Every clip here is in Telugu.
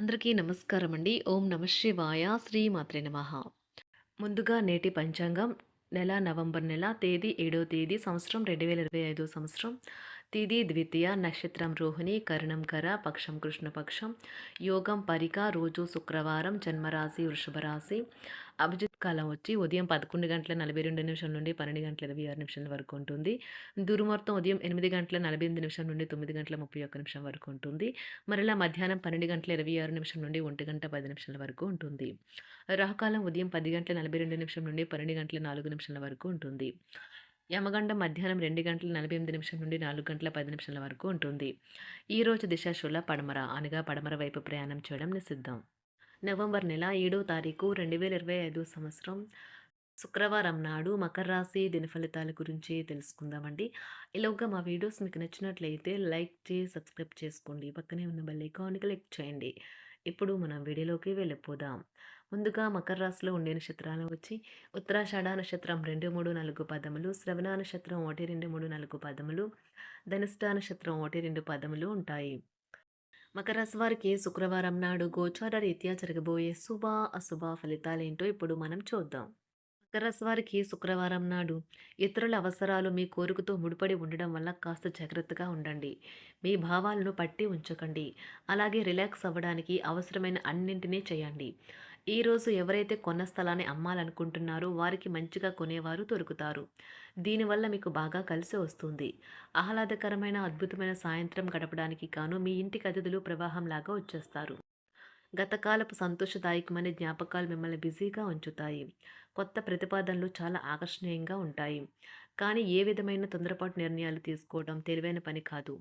అందరికీ నమస్కారం అండి. ఓం నమ శివాయ. శ్రీ మాత్రే నమః. ముందుగా నేటి పంచాంగం నెల నవంబర్ నెల తేదీ 7వ తేదీ సంవత్సరం 2025 సంవత్సరం. తిథి ద్వితీయ, నక్షత్రం రోహిణి, కరణం కర, పక్షం కృష్ణపక్షం, యోగం పరిక, రోజు శుక్రవారం, జన్మరాశి వృషభ రాశి. అభిజిత్ కాలం వచ్చి ఉదయం 11:42 నుండి 12:26 వరకు ఉంటుంది. దుర్ముహూర్తం ఉదయం 8:48 నుండి 9:31 వరకు ఉంటుంది. మరలా మధ్యాహ్నం 12:26 నుండి 1:10 వరకు ఉంటుంది. రాహుకాలం ఉదయం 10:42 నుండి 12:04 వరకు ఉంటుంది. యమగండం మధ్యాహ్నం 2:48 నుండి 4:10 వరకు ఉంటుంది. ఈరోజు దిశాశూల పడమర అనగా పడమర వైపు ప్రయాణం చేయడం నిషిద్ధం. నవంబర్ నెల 7వ తారీఖు 2025 సంవత్సరం శుక్రవారం నాడు మకర రాశి దినఫలితాల గురించి తెలుసుకుందామండి. ఈలోగా మా వీడియోస్ మీకు నచ్చినట్లయితే లైక్ చేసి సబ్స్క్రైబ్ చేసుకోండి. పక్కనే ఉన్న బెల్ ఐకాన్ని క్లిక్ చేయండి. ఇప్పుడు మనం వీడియోలోకి వెళ్ళిపోదాం. ముందుగా మకర రాశిలో ఉండే నక్షత్రాలు వచ్చి ఉత్తరాషాఢ నక్షత్రం 2, 3, 4 పదములు, శ్రవణ నక్షత్రం 1, 2, 3, 4 పదములు, ధనిష్ట నక్షత్రం 1, 2 పదములు ఉంటాయి. మకర రాశి వారికి శుక్రవారం నాడు గోచార రీత్యా జరగబోయే శుభ అశుభ ఫలితాలేంటో ఇప్పుడు మనం చూద్దాం. మకర రాశి వారికి శుక్రవారం నాడు ఇతరుల అవసరాలు మీ కోరికతో ముడిపడి ఉండడం వల్ల కాస్త జాగ్రత్తగా ఉండండి. మీ భావాలను పట్టి ఉంచకండి. అలాగే రిలాక్స్ అవ్వడానికి అవసరమైన అన్నింటినీ చేయండి. ఈరోజు ఎవరైతే కొన్న స్థలాన్ని అమ్మాలనుకుంటున్నారో వారికి మంచిగా కొనేవారు దొరుకుతారు. దీనివల్ల మీకు బాగా కలిసి వస్తుంది. ఆహ్లాదకరమైన అద్భుతమైన సాయంత్రం గడపడానికి గాను మీ ఇంటికి అతిథులు ప్రవాహంలాగా వచ్చేస్తారు. గతకాలపు సంతోషదాయకమైన జ్ఞాపకాలు మిమ్మల్ని బిజీగా ఉంచుతాయి. కొత్త ప్రతిపాదనలు చాలా ఆకర్షణీయంగా ఉంటాయి. కానీ ఏ విధమైన తొందరపాటు నిర్ణయాలు తీసుకోవడం తెలివైన పని కాదు.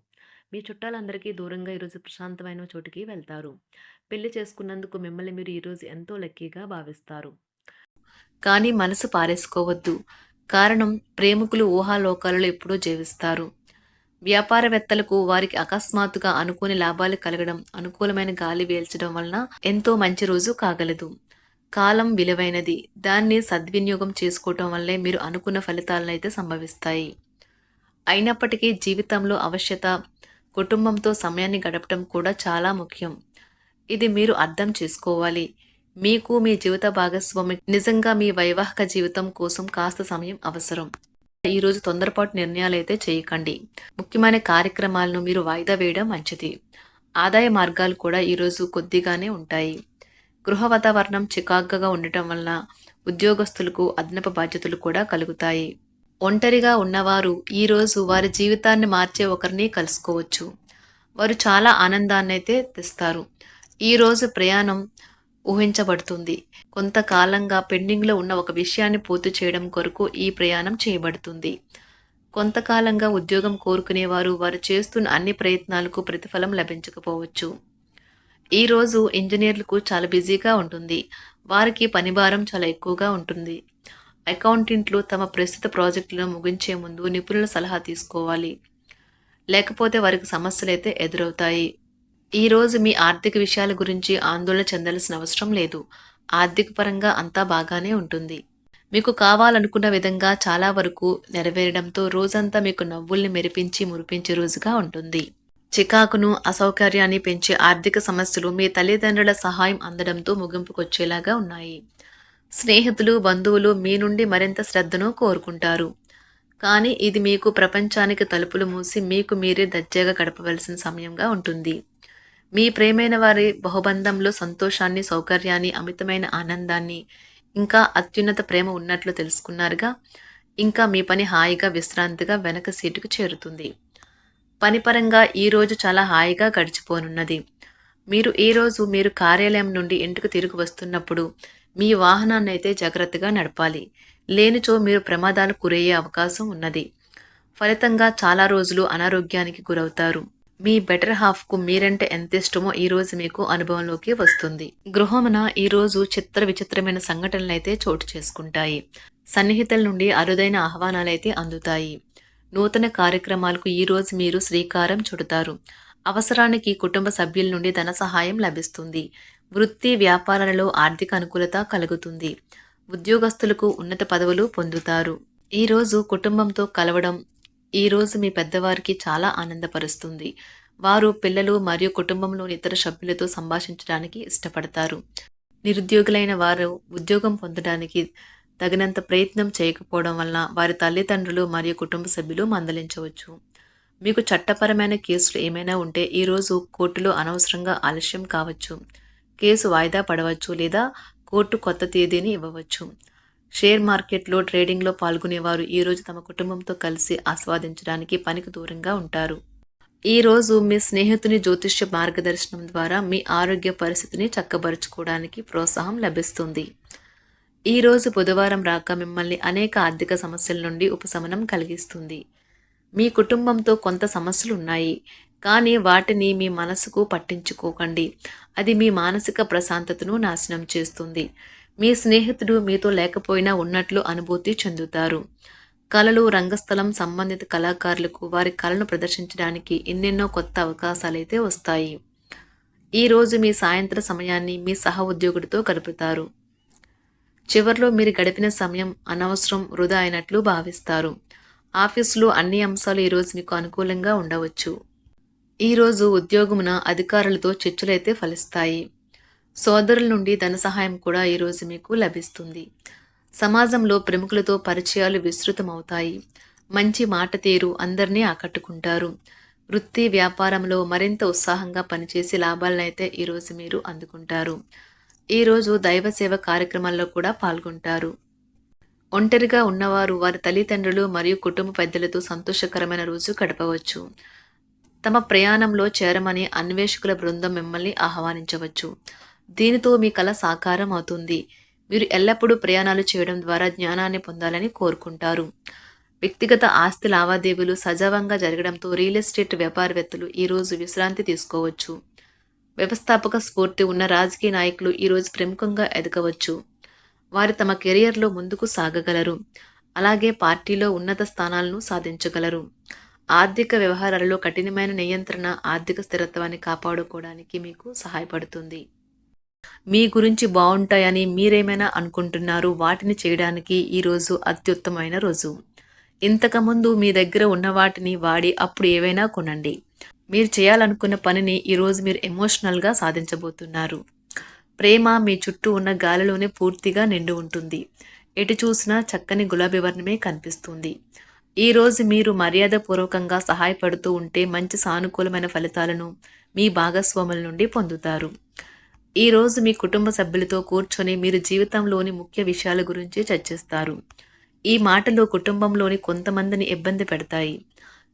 మీ చుట్టాలందరికీ దూరంగా ఈరోజు ప్రశాంతమైన చోటుకి వెళ్తారు. పెళ్లి చేసుకున్నందుకు మిమ్మల్ని మీరు ఈరోజు ఎంతో లక్కీగా భావిస్తారు. కానీ మనసు పారేసుకోవద్దు. కారణం ప్రేమికులు ఊహాలోకాలలో ఎప్పుడూ జీవిస్తారు. వ్యాపారవేత్తలకు వారికి అకస్మాత్తుగా అనుకోని లాభాలు కలగడం, అనుకూలమైన గాలి వీల్చడం వలన ఎంతో మంచి రోజు కాగలదు. కాలం విలువైనది. దాన్ని సద్వినియోగం చేసుకోవటం వల్లే మీరు అనుకున్న ఫలితాలనైతే సంభవిస్తాయి. అయినప్పటికీ జీవితంలో అవశ్యత, కుటుంబంతో సమయాన్ని గడపటం కూడా చాలా ముఖ్యం. ఇది మీరు అర్థం చేసుకోవాలి. మీకు మీ జీవిత భాగస్వామి నిజంగా మీ వైవాహిక జీవితం కోసం కాస్త సమయం అవసరం. ఈరోజు తొందరపాటు నిర్ణయాలైతే చేయకండి. ముఖ్యమైన కార్యక్రమాలను మీరు వాయిదా వేయడం మంచిది. ఆదాయ మార్గాలు కూడా ఈరోజు కొద్దిగానే ఉంటాయి. గృహ వాతావరణం చికాకుగా ఉండటం వలన ఉద్యోగస్తులకు అదనపు బాధ్యతలు కూడా కలుగుతాయి. ఒంటరిగా ఉన్నవారు ఈరోజు వారి జీవితాన్ని మార్చే ఒకరిని కలుసుకోవచ్చు. వారు చాలా ఆనందాన్నైతే తెస్తారు. ఈరోజు ప్రయాణం ఊహించబడుతుంది. కొంతకాలంగా పెండింగ్లో ఉన్న ఒక విషయాన్ని పూర్తి చేయడం కొరకు ఈ ప్రయాణం చేయబడుతుంది. కొంతకాలంగా ఉద్యోగం కోరుకునేవారు వారు చేస్తున్న అన్ని ప్రయత్నాలకు ప్రతిఫలం లభించకపోవచ్చు. ఈరోజు ఇంజనీర్లకు చాలా బిజీగా ఉంటుంది. వారికి పనిభారం చాలా ఎక్కువగా ఉంటుంది. అకౌంటెంట్లు తమ ప్రస్తుత ప్రాజెక్టులను ముగించే ముందు నిపుణుల సలహా తీసుకోవాలి. లేకపోతే వారికి సమస్యలైతే ఎదురవుతాయి. ఈరోజు మీ ఆర్థిక విషయాల గురించి ఆందోళన చెందాల్సిన అవసరం లేదు. ఆర్థిక పరంగా అంతా బాగానే ఉంటుంది. మీకు కావాలనుకున్న విధంగా చాలా వరకు నెరవేరడంతో రోజంతా మీకు నవ్వుల్ని మెరిపించి మురిపించే రోజుగా ఉంటుంది. చికాకును, అసౌకర్యాన్ని పెంచే ఆర్థిక సమస్యలు మీ తల్లిదండ్రుల సహాయం అందడంతో ముగింపుకొచ్చేలాగా ఉన్నాయి. స్నేహితులు, బంధువులు మీ నుండి మరింత శ్రద్ధను కోరుకుంటారు. కానీ ఇది మీకు ప్రపంచానికి తలుపులు మూసి మీకు మీరే దర్జాగా గడపవలసిన సమయంగా ఉంటుంది. మీ ప్రేమైన వారి బహుబంధంలో సంతోషాన్ని, సౌకర్యాన్ని, అమితమైన ఆనందాన్ని, ఇంకా అత్యున్నత ప్రేమ ఉన్నట్లు తెలుసుకున్నారుగా. ఇంకా మీ పని హాయిగా, విశ్రాంతిగా వెనక సీటుకు చేరుతుంది. పనిపరంగా ఈరోజు చాలా హాయిగా గడిచిపోనున్నది. మీరు ఈరోజు మీరు కార్యాలయం నుండి ఇంటికి తిరిగి వస్తున్నప్పుడు మీ వాహనాన్ని అయితే జాగ్రత్తగా నడపాలి. లేనిచో మీరు ప్రమాదాలకు గురయ్యే అవకాశం ఉన్నది. ఫలితంగా చాలా రోజులు అనారోగ్యానికి గురవుతారు. మీ బెటర్ హాఫ్కు మీరంటే ఎంత ఇష్టమో ఈరోజు మీకు అనుభవంలోకి వస్తుంది. గృహమున ఈరోజు చిత్ర విచిత్రమైన సంఘటనలైతే చోటు చేసుకుంటాయి. సన్నిహితుల నుండి అరుదైన ఆహ్వానాలైతే అందుతాయి. నూతన కార్యక్రమాలకు ఈరోజు మీరు శ్రీకారం చుడతారు. అవసరానికి కుటుంబ సభ్యుల నుండి ధన సహాయం లభిస్తుంది. వృత్తి వ్యాపారాలలో ఆర్థిక అనుకూలత కలుగుతుంది. ఉద్యోగస్తులకు ఉన్నత పదవులు పొందుతారు. ఈరోజు కుటుంబంతో కలవడం ఈరోజు మీ పెద్దవారికి చాలా ఆనందపరుస్తుంది. వారు పిల్లలు మరియు కుటుంబంలోని ఇతర సభ్యులతో సంభాషించడానికి ఇష్టపడతారు. నిరుద్యోగులైన వారు ఉద్యోగం పొందడానికి తగినంత ప్రయత్నం చేయకపోవడం వలన వారి తల్లిదండ్రులు మరియు కుటుంబ సభ్యులు మందలించవచ్చు. మీకు చట్టపరమైన కేసులు ఏమైనా ఉంటే ఈరోజు కోర్టులో అనవసరంగా ఆలస్యం కావచ్చు. కేసు వాయిదా పడవచ్చు లేదా కోర్టు కొత్త తేదీని ఇవ్వవచ్చు. షేర్ మార్కెట్లో ట్రేడింగ్లో పాల్గొనేవారు ఈరోజు తమ కుటుంబంతో కలిసి ఆస్వాదించడానికి పనికి దూరంగా ఉంటారు. ఈరోజు మీ స్నేహితుని జ్యోతిష్య మార్గదర్శనం ద్వారా మీ ఆరోగ్య పరిస్థితిని చక్కబరుచుకోవడానికి ప్రోత్సాహం లభిస్తుంది. ఈరోజు బుధవారం రాక మిమ్మల్ని అనేక ఆర్థిక సమస్యల నుండి ఉపశమనం కలిగిస్తుంది. మీ కుటుంబంతో కొంత సమస్యలు ఉన్నాయి, కానీ వాటిని మీ మనసుకు పట్టించుకోకండి. అది మీ మానసిక ప్రశాంతతను నాశనం చేస్తుంది. మీ స్నేహితుడు మీతో లేకపోయినా ఉన్నట్లు అనుభూతి చెందుతారు. కళలు, రంగస్థలం సంబంధిత కళాకారులకు వారి కళను ప్రదర్శించడానికి ఎన్నెన్నో కొత్త అవకాశాలైతే వస్తాయి. ఈరోజు మీ సాయంత్రం సమయాన్ని మీ సహ ఉద్యోగుడితో గడుపుతారు. చివర్లో మీరు గడిపిన సమయం అనవసరం, వృధా అయినట్లు భావిస్తారు. ఆఫీసులో అన్ని అంశాలు ఈరోజు మీకు అనుకూలంగా ఉండవచ్చు. ఈరోజు ఉద్యోగమున అధికారులతో చర్చలైతే ఫలిస్తాయి. సోదరుల నుండి ధన సహాయం కూడా ఈరోజు మీకు లభిస్తుంది. సమాజంలో ప్రముఖులతో పరిచయాలు విస్తృతమవుతాయి. మంచి మాట తీరు అందరినీ ఆకట్టుకుంటారు. వృత్తి వ్యాపారంలో మరింత ఉత్సాహంగా పనిచేసి లాభాలనైతే ఈరోజు మీరు అందుకుంటారు. ఈరోజు దైవ సేవ కార్యక్రమాల్లో కూడా పాల్గొంటారు. ఒంటరిగా ఉన్నవారు వారి తల్లిదండ్రులు మరియు కుటుంబ పెద్దలతో సంతోషకరమైన రోజు గడపవచ్చు. తమ ప్రయాణంలో చేరమని అన్వేషకుల బృందం మిమ్మల్ని ఆహ్వానించవచ్చు. దీనితో మీ కల సాకారం అవుతుంది. మీరు ఎల్లప్పుడూ ప్రయాణాలు చేయడం ద్వారా జ్ఞానాన్ని పొందాలని కోరుకుంటారు. వ్యక్తిగత ఆస్తి లావాదేవీలు సజావంగా జరగడంతో రియల్ ఎస్టేట్ వ్యాపారవేత్తలు ఈరోజు విశ్రాంతి తీసుకోవచ్చు. వ్యవస్థాపక స్ఫూర్తి ఉన్న రాజకీయ నాయకులు ఈరోజు ప్రముఖంగా ఎదగవచ్చు. వారు తమ కెరియర్లో ముందుకు సాగగలరు. అలాగే పార్టీలో ఉన్నత స్థానాలను సాధించగలరు. ఆర్థిక వ్యవహారాలలో కఠినమైన నియంత్రణ ఆర్థిక స్థిరత్వాన్ని కాపాడుకోవడానికి మీకు సహాయపడుతుంది. మీ గురించి బాగుంటాయని మీరేమైనా అనుకుంటున్నారు, వాటిని చేయడానికి ఈరోజు అత్యుత్తమైన రోజు. ఇంతకుముందు మీ దగ్గర ఉన్న వాటిని వాడి అప్పుడు ఏవైనా కొనండి. మీరు చేయాలనుకున్న పనిని ఈరోజు మీరు ఎమోషనల్గా సాధించబోతున్నారు. ప్రేమ మీ చుట్టూ ఉన్న గాలిలోనే పూర్తిగా నిండి ఉంటుంది. ఎటు చూసినా చక్కని గులాబీ వర్ణమే కనిపిస్తుంది. ఈరోజు మీరు మర్యాదపూర్వకంగా సహాయపడుతూ ఉంటే మంచి సానుకూలమైన ఫలితాలను మీ భాగస్వాముల నుండి పొందుతారు. ఈరోజు మీ కుటుంబ సభ్యులతో కూర్చొని మీరు జీవితంలోని ముఖ్య విషయాల గురించి చర్చిస్తారు. ఈ మాటలు కుటుంబంలోని కొంతమందిని ఇబ్బంది పెడతాయి,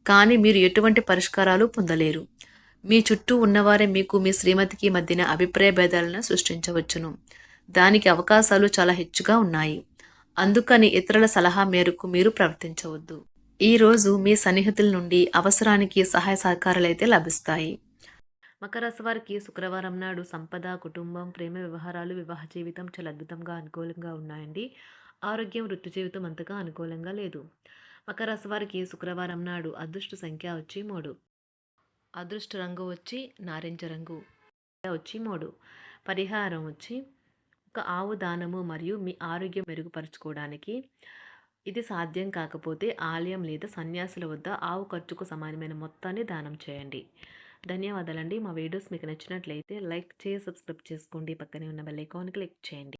కానీ మీరు ఎటువంటి పరిష్కారాలు పొందలేరు. మీ చుట్టూ ఉన్నవారే మీకు మీ శ్రీమతికి మధ్యన అభిప్రాయ భేదాలను సృష్టించవచ్చును. దానికి అవకాశాలు చాలా హెచ్చుగా ఉన్నాయి. అందుకని ఇతరుల సలహా మేరకు మీరు ప్రవర్తించవద్దు. ఈరోజు మీ సన్నిహితుల నుండి అవసరానికి సహాయ సహకారాలైతే లభిస్తాయి. మకర రాశి వారికి శుక్రవారం నాడు సంపద, కుటుంబం, ప్రేమ వ్యవహారాలు, వివాహ జీవితం చాలా అద్భుతంగా అనుకూలంగా ఉన్నాయండి. ఆరోగ్యం, వృత్తి జీవితం అంతగా అనుకూలంగా లేదు. మకర రాశి వారికి శుక్రవారం నాడు అదృష్ట సంఖ్య వచ్చి 3. అదృష్ట రంగు వచ్చి నారింజ రంగు వచ్చి 3. పరిహారం వచ్చి ఒక ఆవు దానము మరియు మీ ఆరోగ్యం మెరుగుపరచుకోవడానికి. ఇది సాధ్యం కాకపోతే ఆలయం లేదా సన్యాసుల వద్ద ఆవు ఖర్చుకు సమానమైన మొత్తాన్ని దానం చేయండి. ధన్యవాదాలండి. మా వీడియోస్ మీకు నచ్చినట్లయితే లైక్ చేసి సబ్స్క్రైబ్ చేసుకోండి. పక్కనే ఉన్న బెల్ ఐకాన్ క్లిక్ చేయండి.